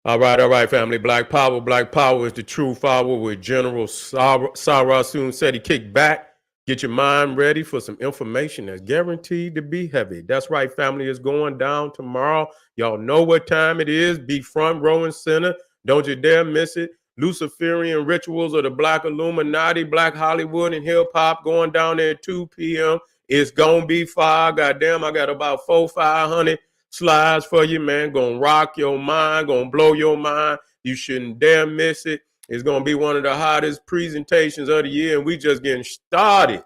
All right, family. Black Power. Black Power is the true power with General Sarah soon said he kicked back. Get your mind ready for some information that's guaranteed to be heavy. That's right, family. Is going down tomorrow. Y'all know what time it is. Be front row and center. Don't you dare miss it. Luciferian rituals of the Black Illuminati, Black Hollywood, and hip hop going down there at 2 p.m. It's gonna be fire. Goddamn, I got about 500 slides for you, man. Gonna rock your mind, gonna blow your mind. You shouldn't dare miss it. It's gonna be one of the hottest presentations of the year, and we just getting started.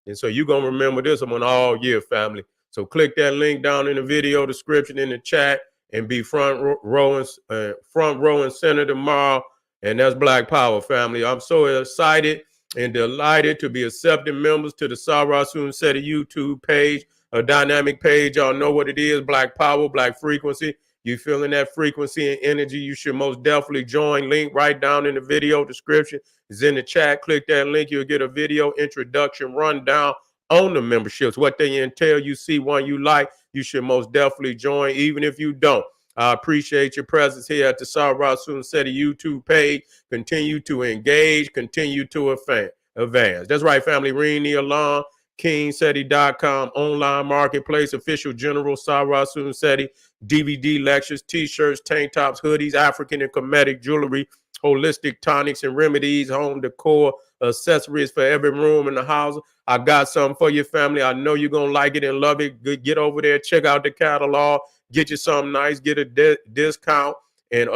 And so you're gonna remember this one all year, family. So click that link down in the video description in the chat and be front row and center tomorrow. And that's Black Power, family. I'm so excited and delighted to be accepting members to the Sarah Soon Said YouTube page, a dynamic page. Y'all know what it is. Black Power, Black Frequency. You feeling that frequency and energy, you should most definitely join. Link right down in the video description. It's in the chat. Click that link. You'll get a video introduction rundown on the memberships, what they entail. You see one you like, you should most definitely join, even if you don't. I appreciate your presence here at the Sarah Soon Said YouTube page. Continue to engage, continue to advance. That's right, family. Ring the alarm. KingSeti.com, online marketplace, official General Sarah Soon Seti, DVD lectures, t-shirts, tank tops, hoodies, African and Kemetic jewelry, holistic tonics and remedies, home decor, accessories for every room in the house. I got something for your family. I know you're going to like it and love it. Get over there, check out the catalog, get you something nice, get a discount, and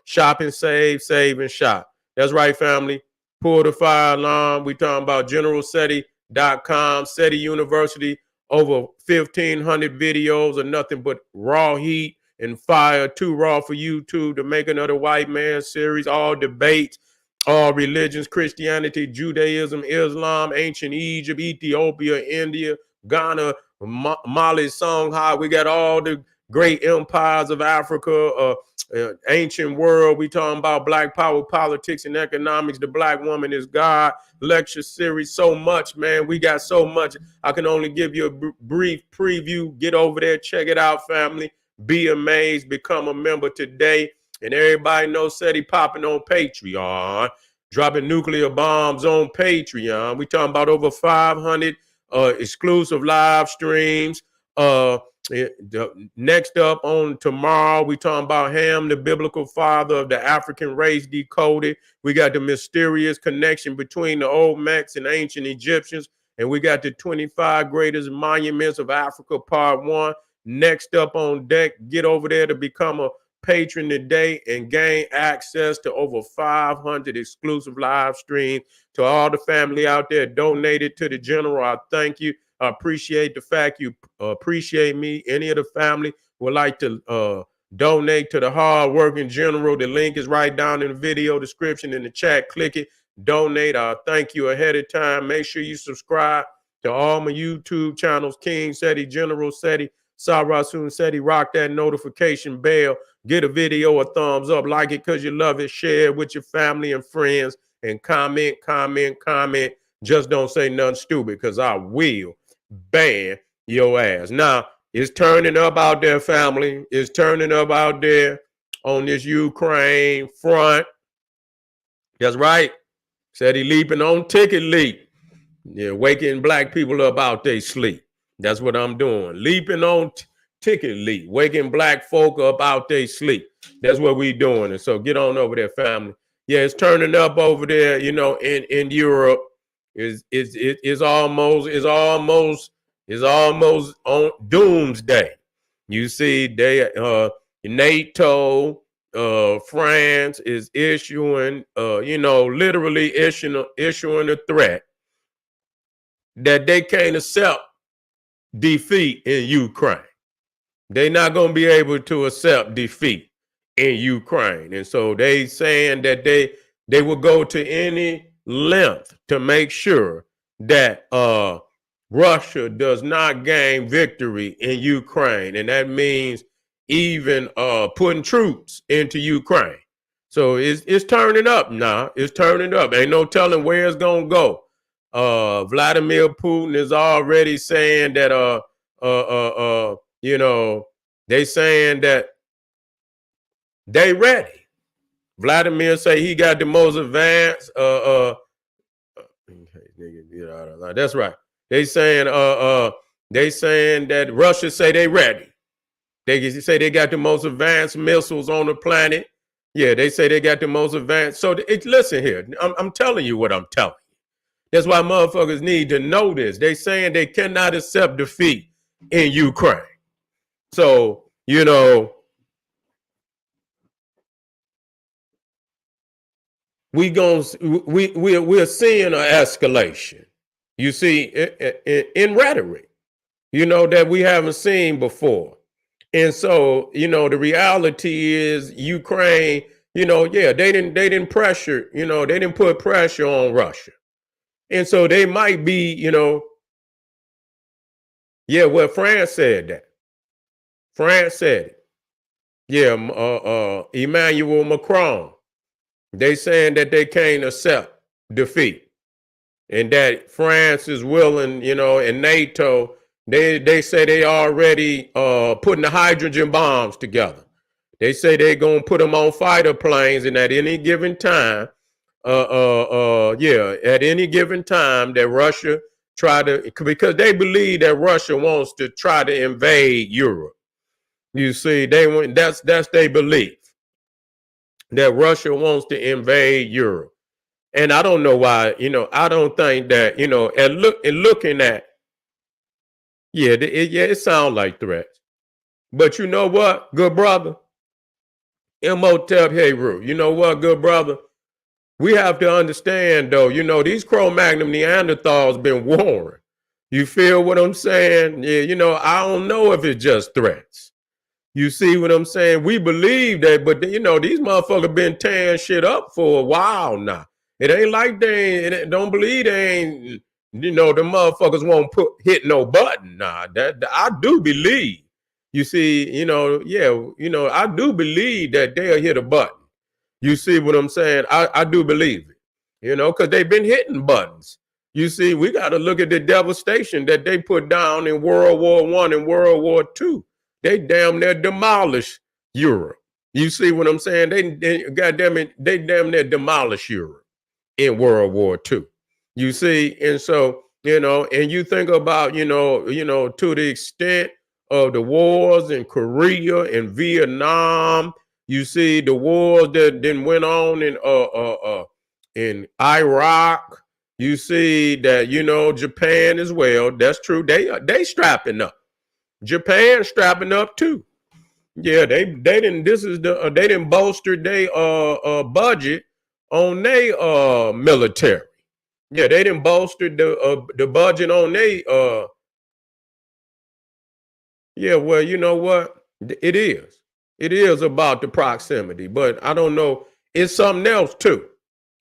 shop and save and shop. That's right, family. Pull the fire alarm. We talking about GeneralSeti.com, SETI University, over 1,500 videos of nothing but raw heat and fire, too raw for YouTube to make another white man series, all debates, all religions, Christianity, Judaism, Islam, ancient Egypt, Ethiopia, India, Ghana, Mali, Songhai. We got all the great empires of Africa, ancient world. We talking about Black Power, politics, and economics. The Black woman is God. Lecture series, so much, man. We got so much. I can only give you a brief preview. Get over there, check it out, family. Be amazed. Become a member today. And everybody knows SETI popping on Patreon, dropping nuclear bombs on Patreon. We talking about over 500 exclusive live streams. Next up on tomorrow, we talking about Ham, the biblical father of the African race decoded. We got the mysterious connection between the Olmecs and ancient Egyptians. And we got the 25 greatest monuments of Africa, part 1. Next up on deck, get over there to become a patron today and gain access to over 500 exclusive live streams. To all the family out there donated to the General, I thank you. I appreciate the fact you appreciate me. Any of the family would like to donate to the hard-working General. The link is right down in the video description in the chat. Click it, donate. I thank you ahead of time. Make sure you subscribe to all my YouTube channels, King Seti, General Seti, Sarah Soon Seti. Rock that notification bell. Get a video a thumbs up. Like it because you love it. Share it with your family and friends. And comment. Just don't say nothing stupid because I will ban your ass. Now, it's turning up out there, family. It's turning up out there on this Ukraine front. That's right. Said he leaping on ticket leap. Yeah, waking black people up out they sleep. That's what I'm doing. Leaping on ticket leap. Waking black folk up out they sleep. That's what we doing. And so get on over there, family. Yeah, it's turning up over there, you know, in Europe. It's almost on doomsday. You see, NATO, France is issuing, literally issuing a threat that they can't accept defeat in Ukraine. They're not going to be able to accept defeat in Ukraine, and so they saying that they will go to any length to make sure that Russia does not gain victory in Ukraine, and that means even putting troops into Ukraine. So it's turning up now. It's turning up. Ain't no telling where it's gonna go. Vladimir Putin is already saying that they saying that they ready. Vladimir say he got the most advanced. That's right. They saying that Russia say they ready. They say they got the most advanced missiles on the planet. Yeah, they say they got the most advanced. So listen here, I'm telling you what I'm telling you. That's why motherfuckers need to know this. They saying they cannot accept defeat in Ukraine. So, we're seeing an escalation. You see, in rhetoric, that we haven't seen before. And so, the reality is Ukraine, yeah, they didn't pressure, they didn't put pressure on Russia. And so they might be, yeah, well, France said that. France said it. Yeah, Emmanuel Macron. They saying that they can't accept defeat, and that France is willing, and NATO. They say they already putting the hydrogen bombs together. They say they're gonna put them on fighter planes, and at any given time, at any given time that Russia try to, because they believe that Russia wants to try to invade Europe. You see, that's their belief that Russia wants to invade Europe. And I don't know why, I don't think that, and looking at, it sounds like threats. But you know what, good brother? Imhotep Heru, you know what, good brother? We have to understand, though, these Cro-Magnon Neanderthals been warned. You feel what I'm saying? Yeah, I don't know if it's just threats. You see what I'm saying? We believe that, but these motherfuckers been tearing shit up for a while now. It ain't like don't believe they ain't, the motherfuckers won't hit no button. Nah, that I do believe. You see, I do believe that they'll hit a button. You see what I'm saying? I do believe it, because they've been hitting buttons. You see, we got to look at the devastation that they put down in World War I and World War II. They damn near demolished Europe. You see what I'm saying? Goddamn it, they damn near demolished Europe in World War II. You see, and so, and you think about, to the extent of the wars in Korea and Vietnam. You see the wars that then went on in Iraq. You see that, Japan as well. That's true. They strapping up. Japan strapping up too. Yeah, they didn't. This is they didn't bolster their budget on their military. Yeah, they didn't bolster the budget on their Yeah, well, you know what? It is. It is about the proximity, but I don't know. It's something else too.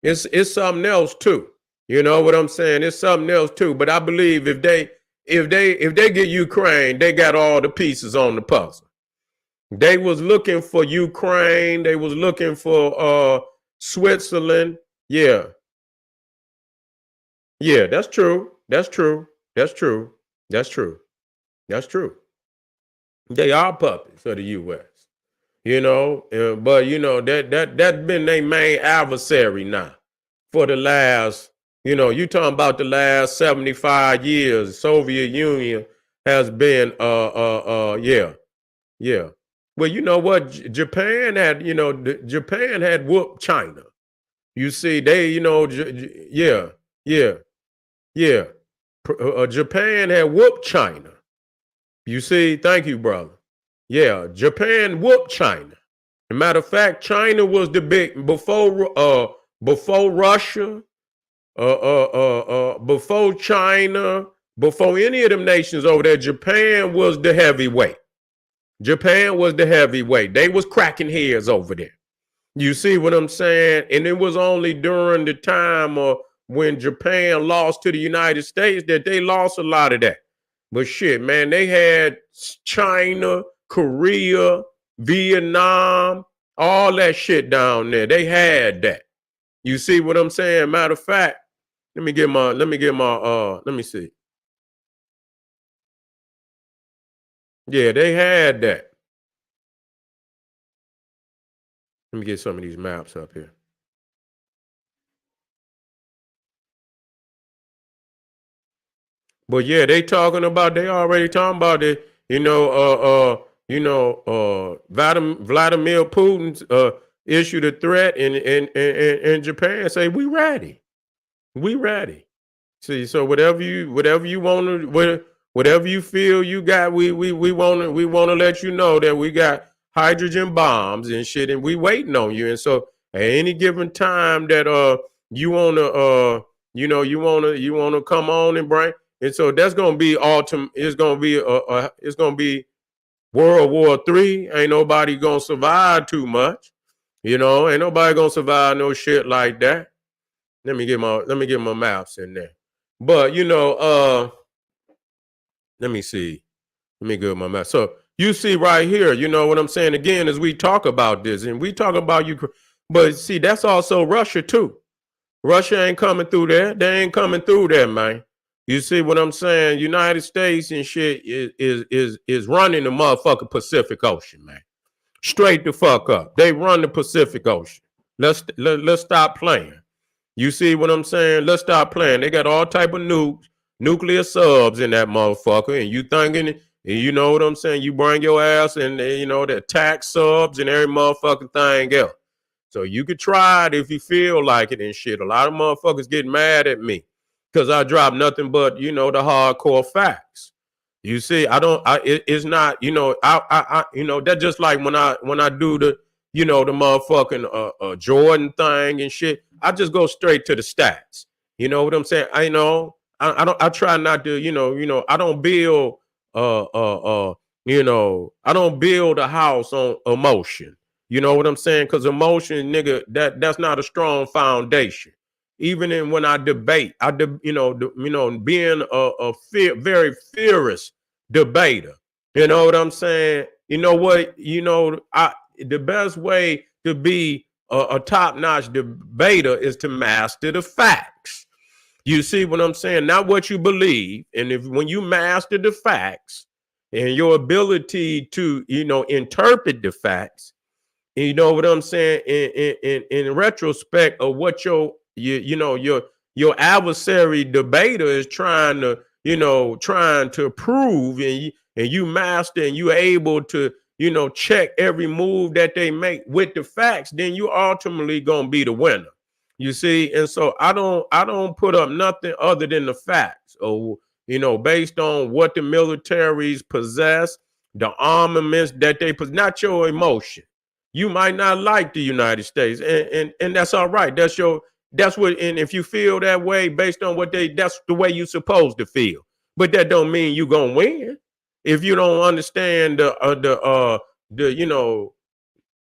It's something else too. You know what I'm saying? It's something else too. But I believe if they get Ukraine, they got all the pieces on the puzzle. They was looking for Ukraine. They was looking for Switzerland. Yeah. Yeah, that's true. That's true. That's true. That's true. That's true. They are puppets of the U.S. But that's been their main adversary now for the last, you talking about the last 75 years. Soviet Union has been, yeah. Well, you know what? Japan had, Japan had whooped China. You see, they, yeah, yeah, yeah. Japan had whooped China. You see, thank you, brother. Yeah, Japan whooped China. As a matter of fact, China was the big before Russia, before China, before any of them nations over there. Japan was the heavyweight. Japan was the heavyweight. They was cracking heads over there. You see what I'm saying? And it was only during the time when Japan lost to the United States that they lost a lot of that. But shit, man, they had China, Korea, Vietnam, all that shit down there. They had that. You see what I'm saying? Matter of fact, let me see. Yeah, they had that. Let me get some of these maps up here. But yeah, they already talking about it. Vladimir Putin's issued a threat in Japan. Say we ready. We ready. See, so whatever you want to, whatever you feel you got, we want to let you know that we got hydrogen bombs and shit, and we waiting on you. And so at any given time that you wanna you wanna come on and bring, and so that's gonna be ultimate. It's gonna be World War III. Ain't nobody gonna survive too much. Ain't nobody gonna survive no shit like that. Let me get my maps in there. But let me see. Let me get my map. So you see right here, you know what I'm saying? Again, as we talk about this, and we talk about Ukraine, but see, that's also Russia too. Russia ain't coming through there. They ain't coming through there, man. You see what I'm saying? United States and shit is running the motherfucking Pacific Ocean, man. Straight the fuck up. They run the Pacific Ocean. Let's stop playing. You see what I'm saying? Let's stop playing. They got all type of nukes, nuclear subs in that motherfucker, and you thinking, and you know what I'm saying? You bring your ass and the attack subs and every motherfucking thing else. So you could try it if you feel like it and shit. A lot of motherfuckers get mad at me because I drop nothing but the hardcore facts. You see, it's not, that's just like when I do the motherfucking Jordan thing and shit. I just go straight to the stats. You know what I'm saying? I try not to, I don't build I don't build a house on emotion. You know what I'm saying? Because emotion, nigga, that's not a strong foundation. Even when I debate, being very fierce debater. You know what I'm saying? You know what? The best way to be a top-notch debater is to master the facts. You see what I'm saying? Not what you believe. And when you master the facts and your ability to, interpret the facts, and you know what I'm saying? In retrospect of what your adversary debater is trying to prove, and you master and you're able to, check every move that they make with the facts, then you ultimately gonna be the winner. You see, and so I don't put up nothing other than the facts, or based on what the militaries possess, the armaments that they possess, not your emotion. You might not like the United States, and that's all right. That's what. And if you feel that way based on that's the way you're supposed to feel. But that don't mean you gonna win. If you don't understand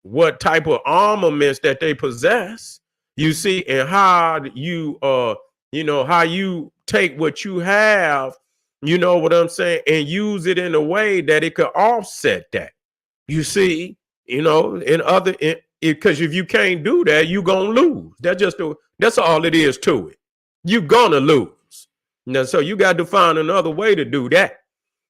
what type of armaments that they possess, you see, and how how you take what you have, you know what I'm saying, and use it in a way that it could offset that. You see, because if you can't do that, you're gonna lose. That's all it is to it. You're gonna lose. Now, so you got to find another way to do that.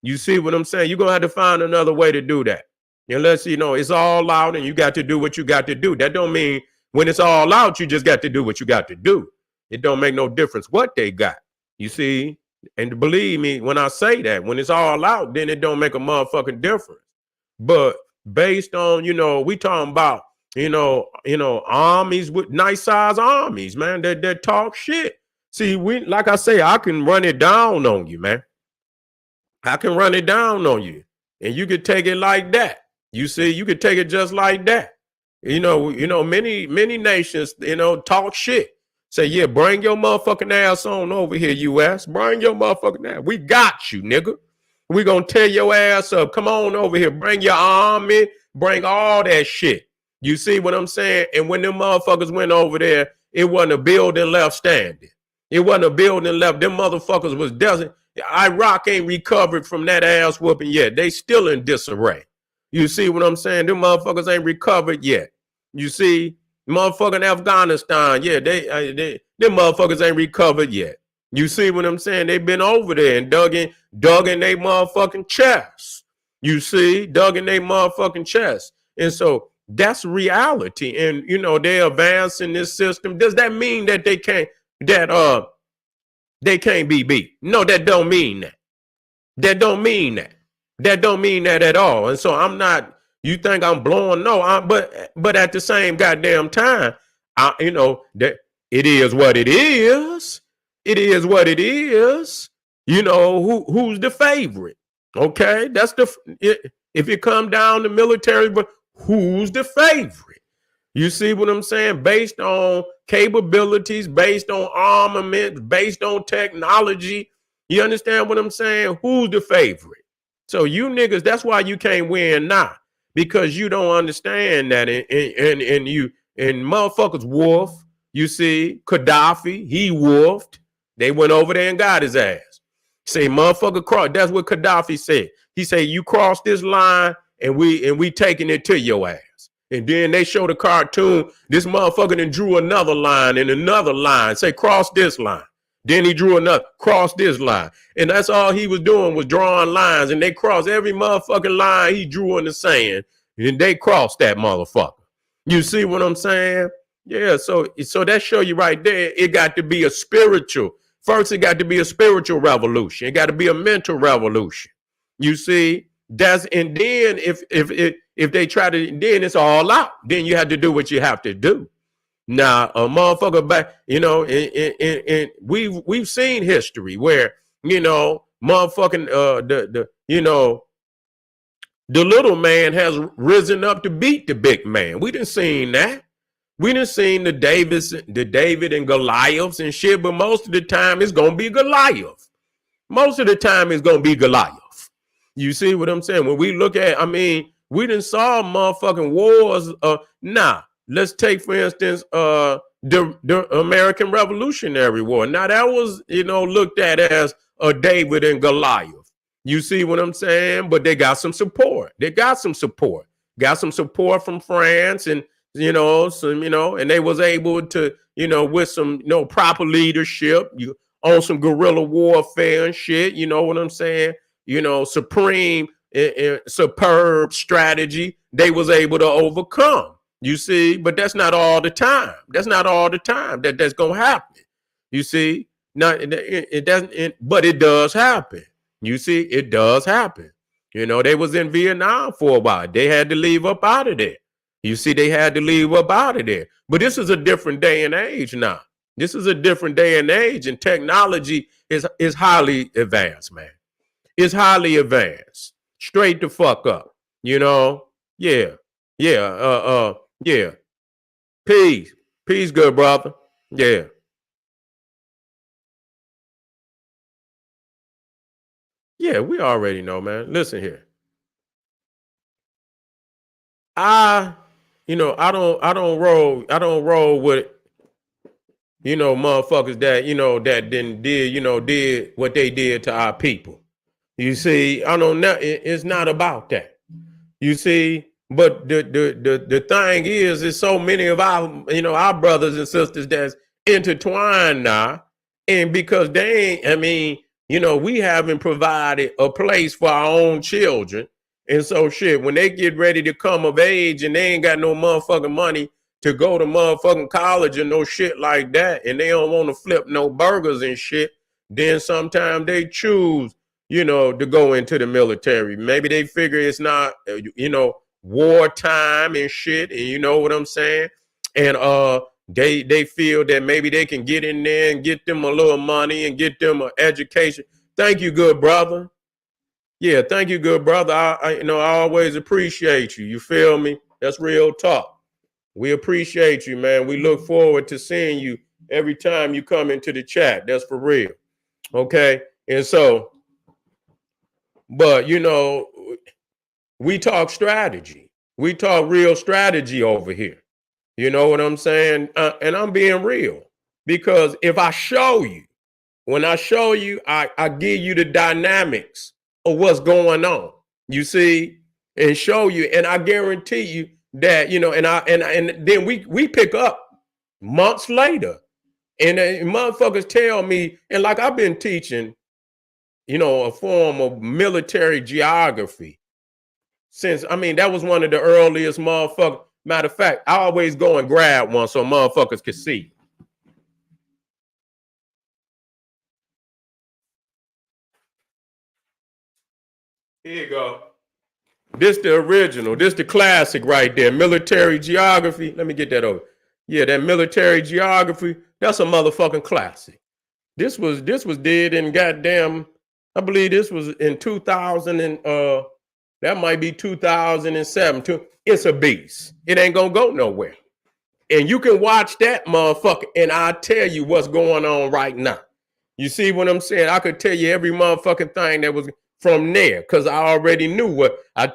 You see what I'm saying? You're gonna have to find another way to do that. Unless it's all out and you got to do what you got to do. That don't mean when it's all out, you just got to do what you got to do. It don't make no difference what they got. You see? And believe me, when I say that, when it's all out, then it don't make a motherfucking difference. But based on, we talking about, armies with nice size armies, man, that talk shit. See, like I say, I can run it down on you, man. I can run it down on you, and you could take it like that. You see, you could take it just like that. Many nations, talk shit. Say, yeah, bring your motherfucking ass on over here, U.S. Bring your motherfucking ass. We got you, nigga. We gonna tear your ass up. Come on over here. Bring your army. Bring all that shit. You see what I'm saying? And when them motherfuckers went over there, it wasn't a building left standing. It wasn't a building left. Them motherfuckers was desert. Iraq ain't recovered from that ass whooping yet. They still in disarray. You see what I'm saying? Them motherfuckers ain't recovered yet. You see, motherfucking Afghanistan, yeah, them motherfuckers ain't recovered yet. You see what I'm saying? They've been over there and dug in their motherfucking chests. You see, dug in their motherfucking chests. And so That's reality. And they advance in this system. Does that mean that they can't be beat? No, that don't mean that. That don't mean that. That don't mean that at all. And so I'm not. You think I'm blowing? No, but at the same goddamn time, that it is what it is. It is what it is. Who's the favorite? Okay, if you come down to military, but who's the favorite? You see what I'm saying? Based on capabilities, based on armament, based on technology. You understand what I'm saying? Who's the favorite? So you niggas, that's why you can't win now. Because you don't understand that. And motherfuckers wolf. You see, Gaddafi, he wolfed. They went over there and got his ass. Say, motherfucker, cross. That's what Gaddafi said. He said, you cross this line and we taking it to your ass. And then they show the cartoon. This motherfucker then drew another line and another line. Say, cross this line. Then he drew another, cross this line. And that's all he was doing was drawing lines. And they crossed every motherfucking line he drew in the sand. And they crossed that motherfucker. You see what I'm saying? Yeah, so that show you right there, it got to be a spiritual. First, it got to be a spiritual revolution. It got to be a mental revolution. You see? And then if they try to, then it's all out. Then you have to do what you have to do. Now, a motherfucker back, and we've seen history where, motherfucking the little man has risen up to beat the big man. We done seen that. We done seen the David and Goliaths and shit, but most of the time it's gonna be Goliath. Most of the time it's gonna be Goliath. You see what I'm saying? When we look at, we done saw motherfucking wars. Now, let's take, for instance, the American Revolutionary War. Now, that was, looked at as a David and Goliath. You see what I'm saying? But they got some support. Got some support from France and, and they was able to, with some, proper leadership, on some guerrilla warfare and shit, you know what I'm saying? Supreme, superb strategy, they was able to overcome. You see, but that's not all the time. That's not all the time that's gonna happen. You see, it doesn't, but it does happen. You see, it does happen. They was in Vietnam for a while. They had to leave up out of there. You see, they had to leave up out of there. But this is a different day and age now. This is a different day and age, and technology is highly advanced, man. It's highly advanced. Straight the fuck up. Yeah. Yeah. Peace. Peace, good brother. Yeah. Yeah, we already know, man. Listen here. I don't roll with, motherfuckers that did what they did to our people. You see, I don't know. It's not about that. You see, but the thing is so many of our brothers and sisters that's intertwined now, and because they ain't, we haven't provided a place for our own children, and so shit, when they get ready to come of age and they ain't got no motherfucking money to go to motherfucking college and no shit like that, and they don't want to flip no burgers and shit, then sometimes they choose, to go into the military. Maybe they figure it's not, wartime and shit, and you know what I'm saying? And they feel that maybe they can get in there and get them a little money and get them an education. Thank you, good brother. Yeah, thank you, good brother. I always appreciate you. You feel me? That's real talk. We appreciate you, man. We look forward to seeing you every time you come into the chat. That's for real. Okay. And so, but we talk strategy. We talk real strategy over here. You know what I'm saying? And I'm being real, because if I show you, when I show you, I give you the dynamics of what's going on. You see, and show you, and I guarantee you that, and then we pick up months later, and motherfuckers tell me, and like I've been teaching, a form of military geography since, that was one of the earliest motherfuckers. Matter of fact, I always go and grab one so motherfuckers can see. Here you go. This the original. This the classic right there. Military geography. Let me get that over. Yeah, that military geography. That's a motherfucking classic. This was did in goddamn. I believe this was in 2000 and that might be 2007. It's a beast. It ain't gonna go nowhere. And you can watch that motherfucker, and I'll tell you what's going on right now. You see what I'm saying? I could tell you every motherfucking thing that was from there because I already knew what I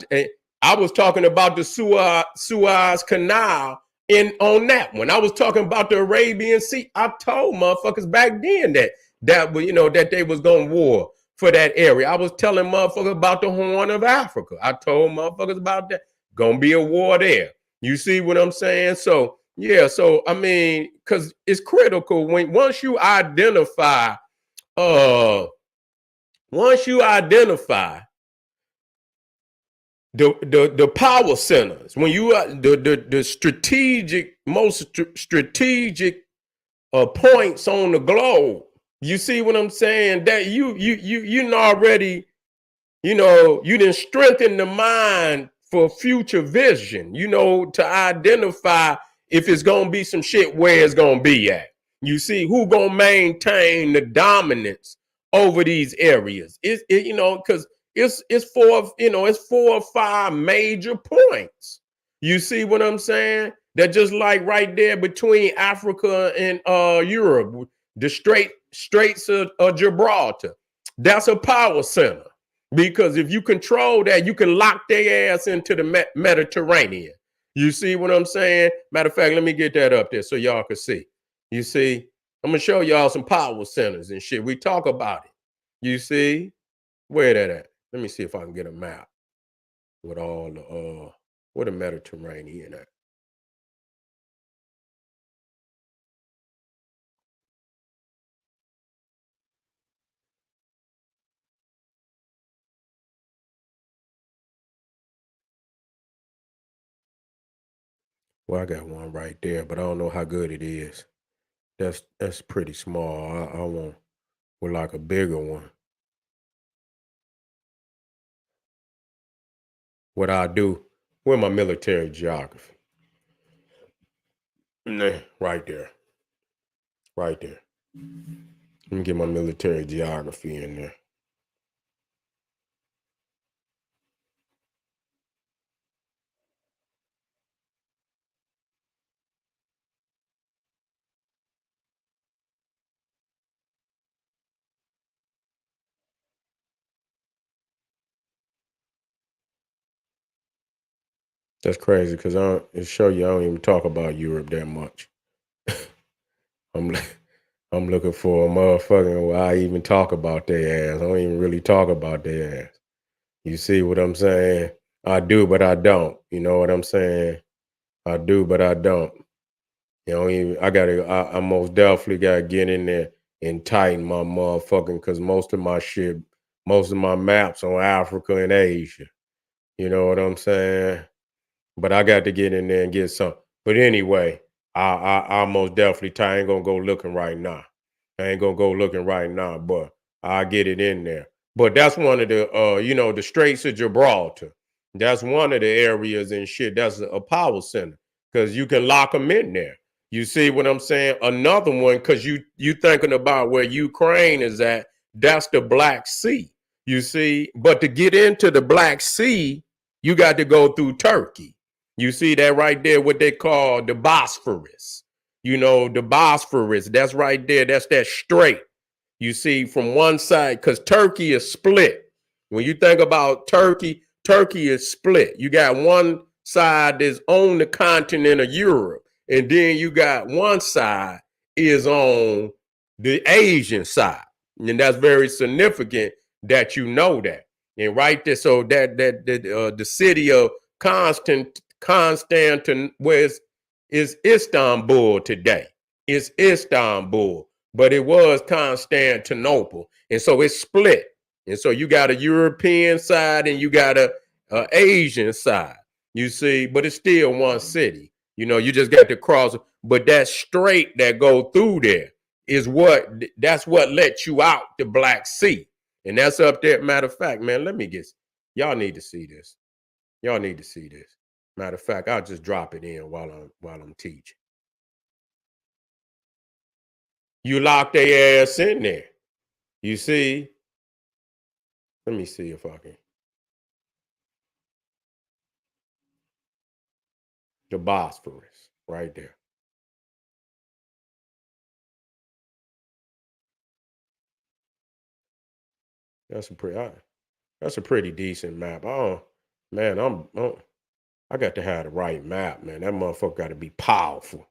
was talking about the Suez Canal in on that one. I was talking about the Arabian Sea. I told motherfuckers back then that that they was going to war for that area. I was telling motherfuckers about the Horn of Africa. I told motherfuckers about that. Gonna be a war there. You see what I'm saying? So yeah, so I mean, because it's critical when uh once you identify the power centers, when you are the strategic strategic points on the globe, you see what I'm saying? That you already, you didn't strengthen the mind for future vision, to identify if it's gonna be some shit where it's gonna be at. You see who gonna maintain the dominance over these areas. Because it's four or five major points. You see what I'm saying? That just like right there between Africa and Europe, the Straits of Gibraltar. That's a power center. Because if you control that, you can lock their ass into the Mediterranean. You see what I'm saying? Matter of fact, let me get that up there so y'all can see. You see, I'm gonna show y'all some power centers and shit. We talk about it. You see, where that at? Let me see if I can get a map with all the where the Mediterranean at. Well, I got one right there, but I don't know how good it is. That's pretty small. I want with like a bigger one. What I do with my military geography. Nah, right there. Right there. Let me get my military geography in there. That's crazy because it show you I don't even talk about Europe that much. I'm I'm looking for a motherfucking where I even talk about their ass. I don't even really talk about their ass. You see what I'm saying? I do, but I don't. You know what I'm saying? I do, but I don't. I most definitely gotta get in there and tighten my motherfucking because most of my maps on Africa and Asia. You know what I'm saying? But I got to get in there and get some. But anyway, I most definitely I ain't gonna go looking right now. I ain't gonna go looking right now, but I get it in there. But that's one of the the Straits of Gibraltar. That's one of the areas and shit. That's a power center because you can lock them in there. You see what I'm saying? Another one because you thinking about where Ukraine is at. That's the Black Sea. You see, but to get into the Black Sea, you got to go through Turkey. You see that right there, what they call the Bosphorus. The Bosphorus, that's right there. That's that strait. You see from one side, because Turkey is split. When you think about Turkey, Turkey is split. You got one side that's on the continent of Europe, and then you got one side is on the Asian side. And that's very significant that you know that. And right there, so the city of Constantine, where is Istanbul today. It's Istanbul, but it was Constantinople. And so it's split. And so you got a European side and you got a Asian side. You see, but it's still one city. You just got to cross. But that strait that go through there is that's what lets you out the Black Sea. And that's up there. Matter of fact, man, y'all need to see this. Y'all need to see this. Matter of fact, I'll just drop it in while I'm teaching. You lock their ass in there. You see? Let me see if I can. The Bosphorus, right there. That's a pretty decent map. Oh man, I got to have the right map, man. That motherfucker got to be powerful.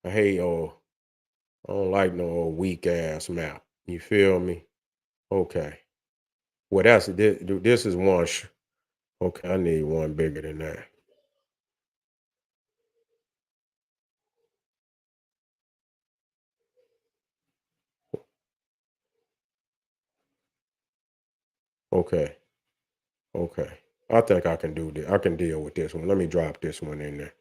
I hate I don't like no old weak ass map. You feel me? Okay. Well, this is one. Okay, I need one bigger than that. Okay. Okay. I think I can do this. I can deal with this one. Let me drop this one in there.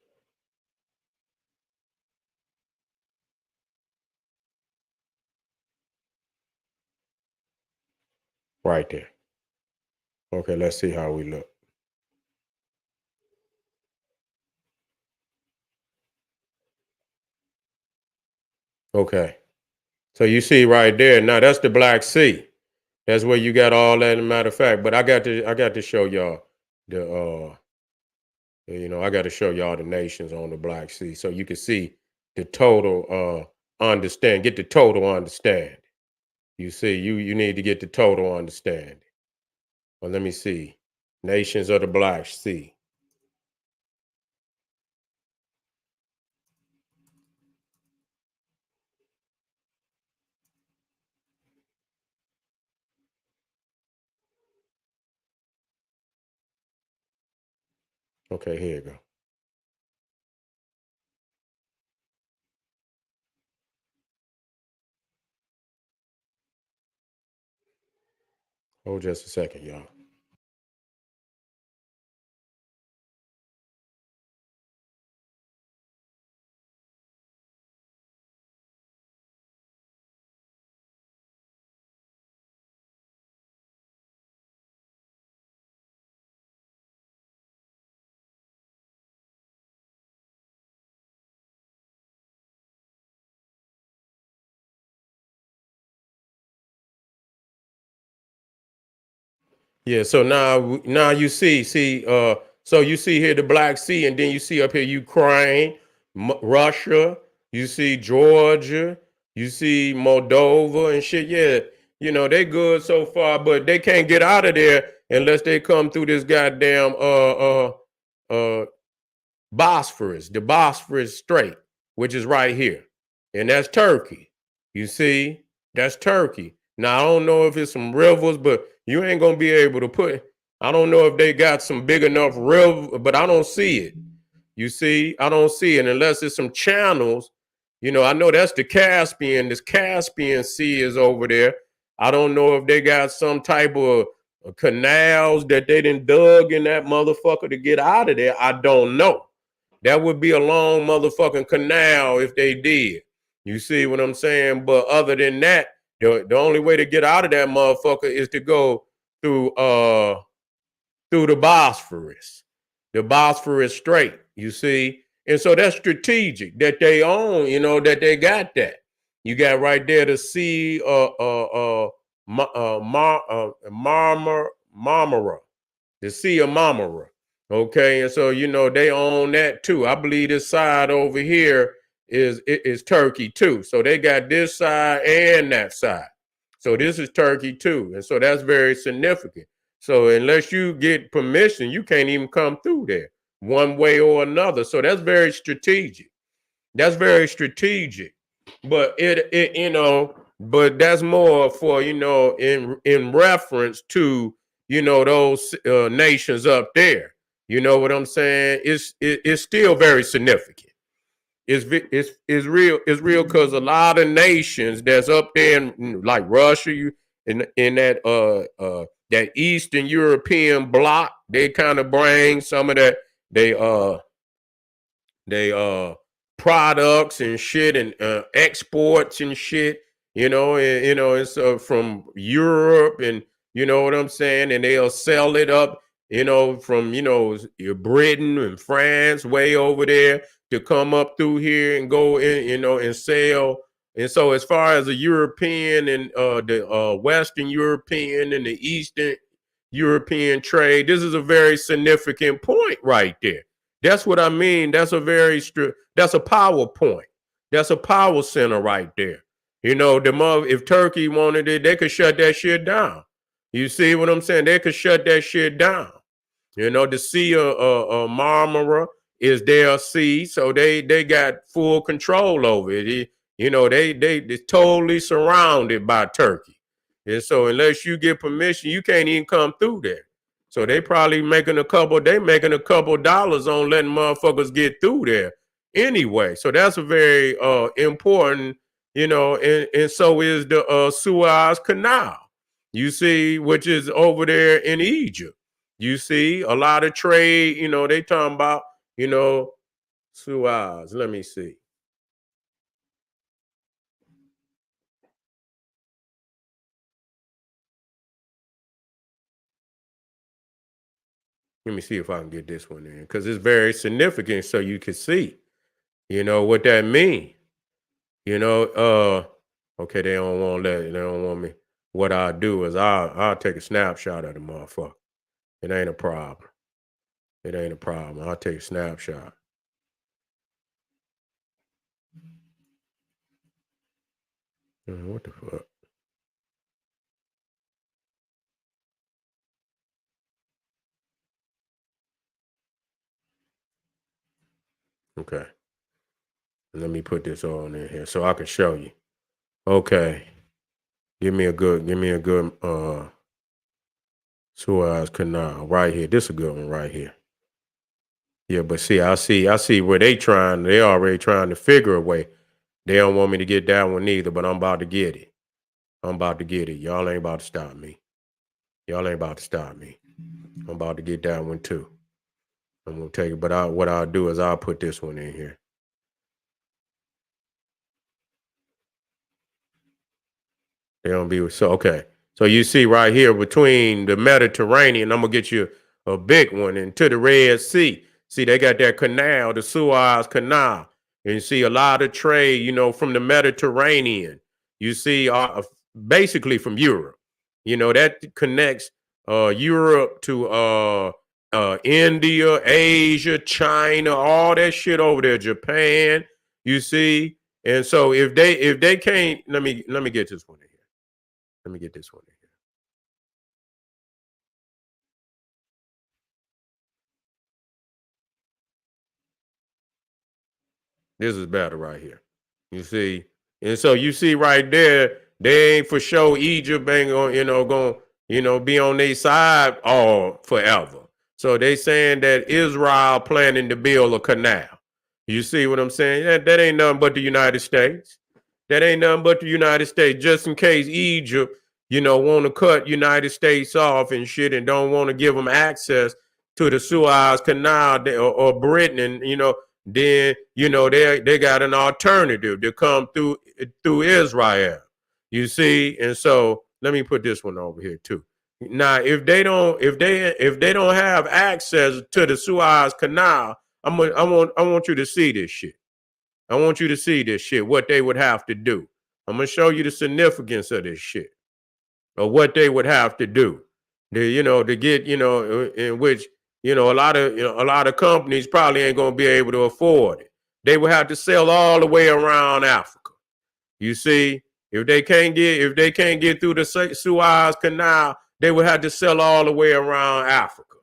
Right there. Okay, let's see how we look. Okay. So you see right there. Now that's the Black Sea. That's where you got all that. As a matter of fact, but I got to show y'all the I got to show y'all the nations on the Black Sea so you can see the total get the total understanding. You see, you need to get the total understanding. Well, let me see. Nations of the Black Sea. Okay, here you go. Hold just a second, y'all. Yeah, so now you so you see here the Black Sea, and then you see up here Ukraine, Russia, you see Georgia, you see Moldova and shit. Yeah, they good so far, but they can't get out of there unless they come through this goddamn uh Bosphorus, the Bosphorus Strait, which is right here. And that's Turkey. You see, that's Turkey. Now, I don't know if it's some rivers, but you ain't going to be able to I don't know if they got some big enough river, but I don't see it. You see, I don't see it unless it's some channels. I know that's the Caspian. This Caspian Sea is over there. I don't know if they got some type of canals that they done dug in that motherfucker to get out of there. I don't know. That would be a long motherfucking canal if they did. You see what I'm saying? But other than that, the only way to get out of that motherfucker is to go through the Bosphorus Strait. You see, and so that's strategic that they own. That they got that. You got right there the sea, Marmara, the Sea of Marmara. Okay, and so they own that too. I believe this side over here is Turkey too. So they got this side and that side. So this is Turkey too, and so that's very significant. So unless you get permission, you can't even come through there one way or another. So that's very strategic. That's very strategic. But but that's more for in reference to those nations up there. You know what I'm saying? It's still very significant. It's real because a lot of nations that's up there like Russia, in that Eastern European bloc, they kind of bring some of they they products and shit and exports and shit, it's from Europe, and you know what I'm saying, and they'll sell it up, from Britain and France way over there to come up through here and go in, and sell. And so as far as the European and the Western European and the Eastern European trade, this is a very significant point right there. That's what I mean. That's a power point. That's a power center right there. If Turkey wanted it, they could shut that shit down. You see what I'm saying? They could shut that shit down. The Sea of Marmara is their sea, so they got full control over it. They're totally surrounded by Turkey, and so unless you get permission, you can't even come through there. So they probably making a couple. They making a couple dollars on letting motherfuckers get through there anyway. So that's a very important, and so is the Suez Canal. You see, which is over there in Egypt. You see a lot of trade, they talking about, Suez. Let me see. Let me see if I can get this one in, because it's very significant so you can see, what that mean. Okay, they don't want me. What I'll do is I'll take a snapshot of the motherfucker. It ain't a problem. It ain't a problem. I'll take a snapshot. What the fuck? Okay. Let me put this on in here so I can show you. Okay. Give me a good Suez Canal right here. This is a good one right here. Yeah, but see, I see where they already trying to figure a way. They don't want me to get that one either, but I'm about to get it. I'm about to get it. Y'all ain't about to stop me. Y'all ain't about to stop me. I'm about to get that one too. I'm gonna take it, but what I'll do is I'll put this one in here. They don't be so okay. So you see right here between the Mediterranean, I'm gonna get you a big one, and to the Red Sea. See, they got that canal, the Suez Canal, and you see a lot of trade, from the Mediterranean. You see, basically from Europe. That connects Europe to India, Asia, China, all that shit over there, Japan. You see, and so if they can't, let me get this one in here. Let me get this one in here. This is better right here. You see, and so you see right there, they ain't for sure. Egypt ain't gonna be on their side all forever. So they saying that Israel planning to build a canal. You see what I'm saying? That ain't nothing but the United States. That ain't nothing but the United States. Just in case Egypt, want to cut United States off and shit, and don't want to give them access to the Suez Canal or Britain, and then they got an alternative to come through Israel. You see, and so let me put this one over here too. Now, if they don't have access to the Suez Canal, I want you to see this shit. I want you to see this shit. What they would have to do. I'm gonna show you the significance of this shit, or what they would have to do. To get in which a lot of companies probably ain't gonna be able to afford it. They would have to sell all the way around Africa. You see, if they can't get through the Suez Canal, they would have to sell all the way around Africa,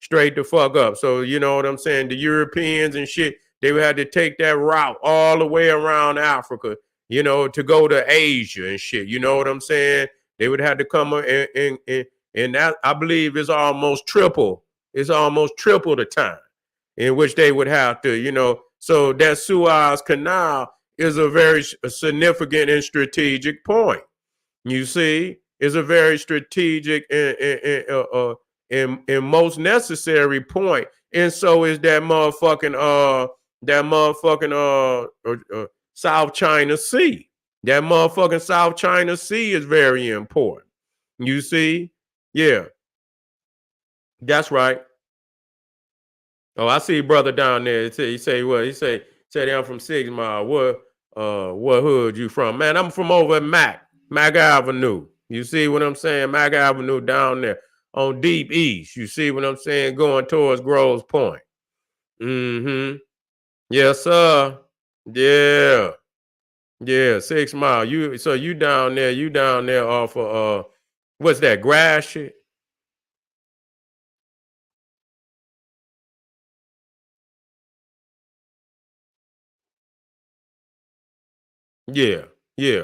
straight the fuck up. So you know what I'm saying? The Europeans and shit, they would have to take that route all the way around Africa, to go to Asia and shit. You know what I'm saying? They would have to come and that, I believe, is almost triple. It's almost triple the time in which they would have to, So that Suez Canal is a very significant and strategic point. You see, is a very strategic and most necessary point and so is that motherfucking South China Sea. That motherfucking South China Sea is very important. You see? Yeah, that's right. Oh, I see brother down there. He say what? He say I'm from 6 Mile. What hood you from? Man, I'm from over at Mac Avenue. You see what I'm saying? Mac Avenue down there on Deep East. You see what I'm saying? Going towards Groves Point. Mm-hmm. Yes, sir. Yeah. Yeah, 6 Mile. You down there off of what's that, grass shit? Yeah, yeah,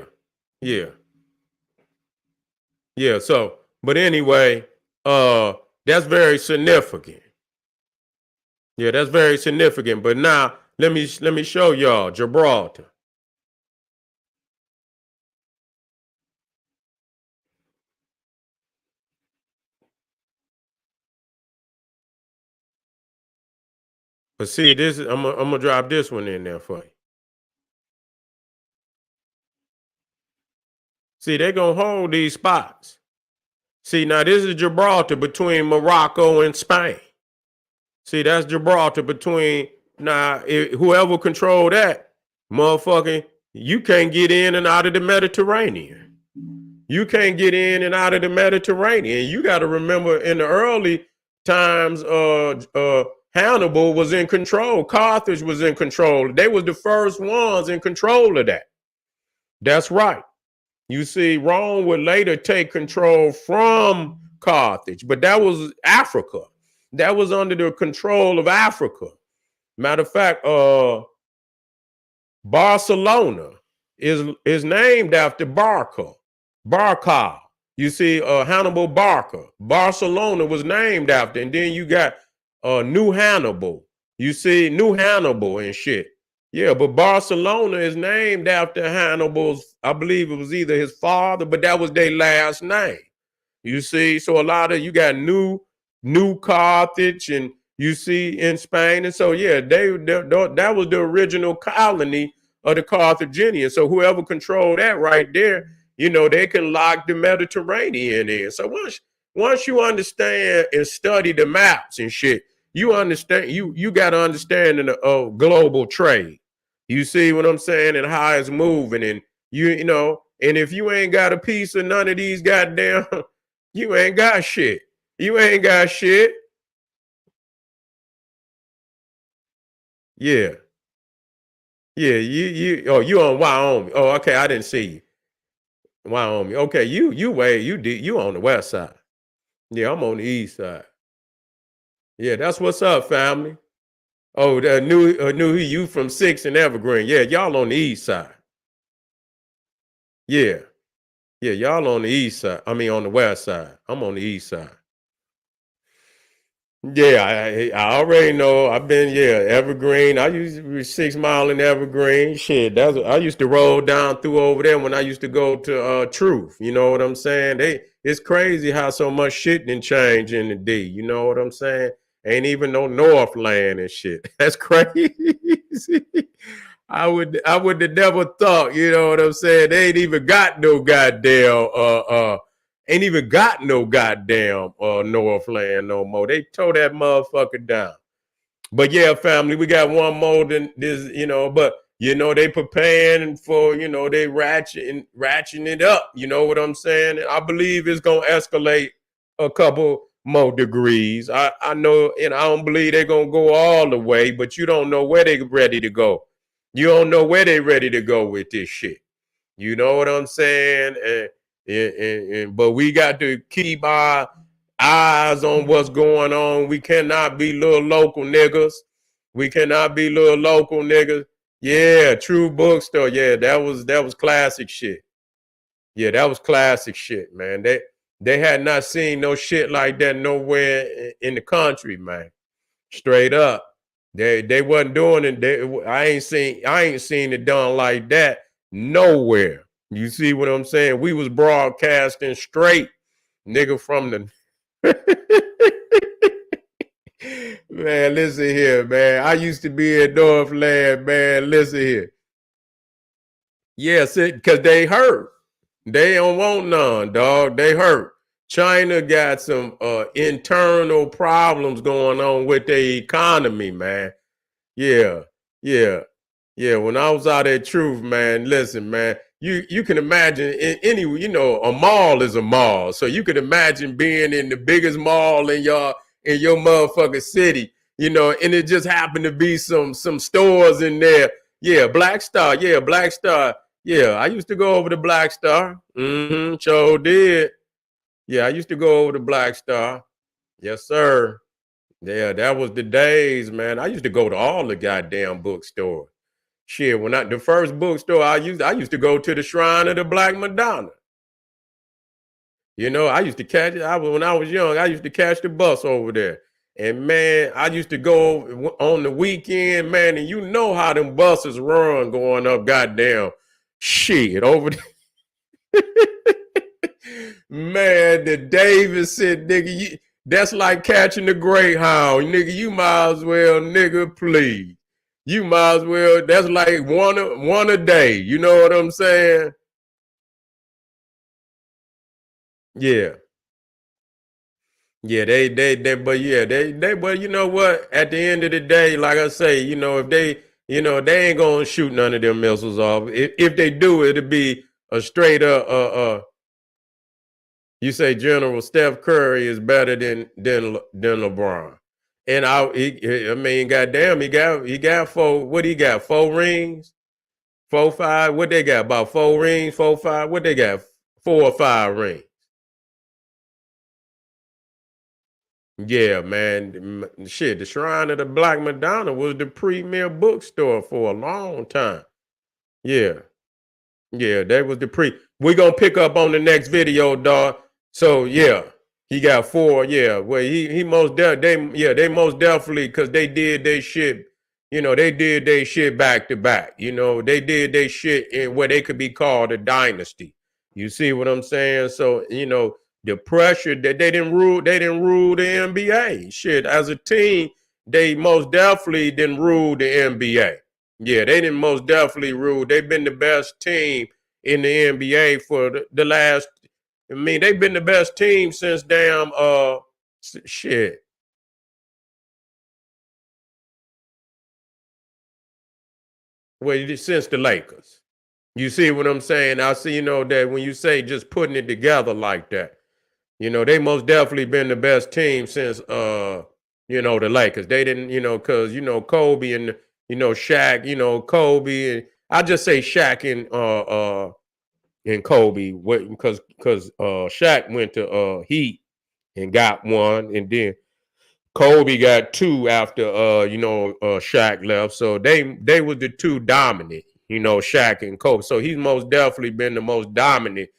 yeah. Yeah, so but anyway, that's very significant. Yeah, that's very significant. But now let me show y'all Gibraltar. But see, this is I'm gonna drop this one in there for you. See, they're gonna hold these spots. See, now this is Gibraltar between Morocco and Spain. See, that's Gibraltar between now whoever control that, motherfucking, you can't get in and out of the Mediterranean. You can't get in and out of the Mediterranean. You got to remember in the early times, Hannibal was in control. Carthage was in control. They was the first ones in control of that. That's right. You see, Rome would later take control from Carthage, but that was Africa. That was under the control of Africa. Matter of fact, Barcelona is named after Barca. You see, Hannibal Barca. Barcelona was named after, and then you got New Hannibal. You see, New Hannibal and shit. Yeah, but Barcelona is named after Hannibal's. I believe it was either his father, but that was their last name. You see, so a lot of you got new Carthage, and you see in Spain, and so yeah, that was the original colony of the Carthaginians. So whoever controlled that right there, they can lock the Mediterranean in. So once you understand and study the maps and shit, you understand you got to understand of global trade. You see what I'm saying, and how it's moving, and and if you ain't got a piece of none of these goddamn you ain't got shit. You ain't got shit. Yeah. Yeah. You on Wyoming. Oh, okay. I didn't see you. Wyoming. Okay, you on the west side. Yeah, I'm on the east side. Yeah, that's what's up, family. Oh, the new you from Six and Evergreen. Yeah, y'all on the east side. Yeah. Yeah, y'all on the east side. I mean on the west side. I'm on the east side. Yeah, I already know. I've been, Evergreen. I used to be 6 Mile in Evergreen. Shit, I used to roll down through over there when I used to go to Truth. You know what I'm saying? It's crazy how so much shit didn't change in the D. You know what I'm saying? Ain't even no Northland and shit. That's crazy. I would have never thought, you know what I'm saying? They ain't even got no goddamn Northland no more. They tore that motherfucker down. But yeah, family, we got one more than this, but they preparing for, they ratcheting it up. You know what I'm saying? I believe it's gonna escalate a couple more degrees. I know, and I don't believe they're gonna go all the way, but you don't know where they're ready to go. You don't know where they're ready to go with this shit. You know what I'm saying? But we got to keep our eyes on what's going on. We cannot be little local niggas. We cannot be little local niggas. Yeah, True Bookstore. Yeah, that was classic shit. Yeah, that was classic shit, man. They had not seen no shit like that nowhere in the country, man. Straight up. They wasn't doing it. I ain't seen it done like that nowhere. You see what I'm saying? We was broadcasting straight, nigga, from the Man, listen here, man. I used to be in Northland, man. Listen here. Yes, because they hurt. They don't want none, dog. They hurt. China got some internal problems going on with their economy, man. Yeah, yeah, yeah. When I was out at Truth, man, listen, man, you can imagine any, a mall is a mall. So you can imagine being in the biggest mall in your motherfucking city, and it just happened to be some stores in there. Yeah, Black Star. Yeah, Black Star. Yeah, I used to go over to Black Star. Sure did. Yeah, I used to go over to Black Star. Yes, sir. Yeah, that was the days, man. I used to go to all the goddamn bookstores. Shit, when the first bookstore I used to go to the Shrine of the Black Madonna. I used to catch it. When I was young, I used to catch the bus over there. And man, I used to go on the weekend, man, and you know how them buses run going up goddamn shit over there. Man, the Davis said, nigga, that's like catching the Greyhound. Nigga, you might as well, nigga, please. You might as well, that's like one a day. You know what I'm saying? Yeah. Yeah, but yeah, but you know what? At the end of the day, like I say, if they ain't gonna shoot none of them missiles off. If they do, it'll be a straight up, you say General Steph Curry is better than LeBron, and I mean, goddamn, he got four. What he got? 4 rings, 4, 5. What they got? About 4 rings, 4, 5. What they got? 4 or 5 rings. Yeah, man. Shit, the Shrine of the Black Madonna was the premier bookstore for a long time. Yeah. Yeah, that was the pre. We're gonna pick up on the next video, dog. So yeah, he got 4. Yeah, well, he most they most definitely because they did their shit. They did their shit back to back. They did their shit in where they could be called a dynasty. You see what I'm saying? So the pressure that they didn't rule the NBA. Shit, as a team, they most definitely didn't rule the NBA. Yeah, they didn't most definitely rule. They've been the best team in the NBA for the last. I mean, they've been the best team since damn shit. Well, since the Lakers. You see what I'm saying? I see, that when you say just putting it together like that, they most definitely been the best team since the Lakers. They didn't, because Kobe and Shaq, Kobe and I just say Shaq and Kobe because Shaq went to Heat and got one, and then Kobe got 2 after Shaq left. So they was the 2 dominant, Shaq and Kobe. So he's most definitely been the most dominant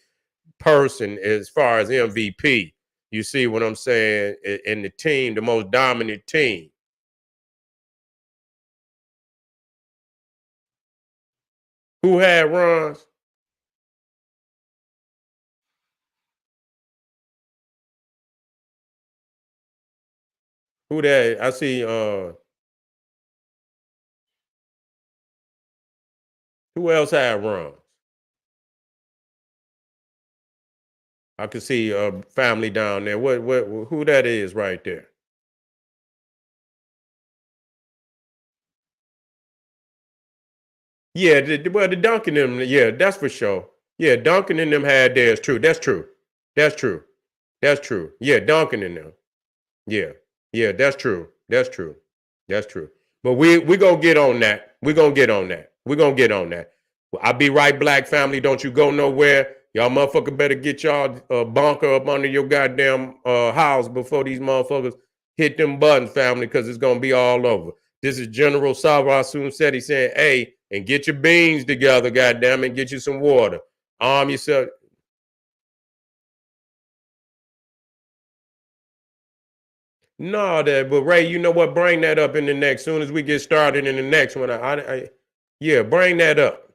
person as far as MVP. You see what I'm saying? In the team, the most dominant team. Who had runs? Who that? I see who else had runs? I can see family down there. What who that is right there? Yeah, the Duncan them, yeah, that's for sure. Yeah, Duncan and them had theirs true. That's true. That's true. That's true. Yeah, Duncan and them. Yeah. Yeah, that's true. That's true. That's true. But we gonna get on that. We gonna get on that. We gonna get on that. Well, I'll be right, black family. Don't you go nowhere. Y'all motherfucker better get y'all bunker up under your goddamn house before these motherfuckers hit them buttons, family, because it's gonna be all over. This is General Salva Soon said he said, hey, and get your beans together, goddamn, and get you some water. Arm yourself. No, that, but Ray, you know what? Bring that up in the next. Soon as we get started in the next one, yeah, bring that up.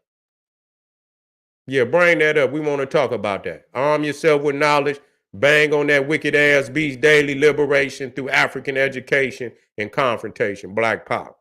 Yeah, bring that up. We want to talk about that. Arm yourself with knowledge. Bang on that wicked ass beast daily liberation through African education in confrontation, Black Power.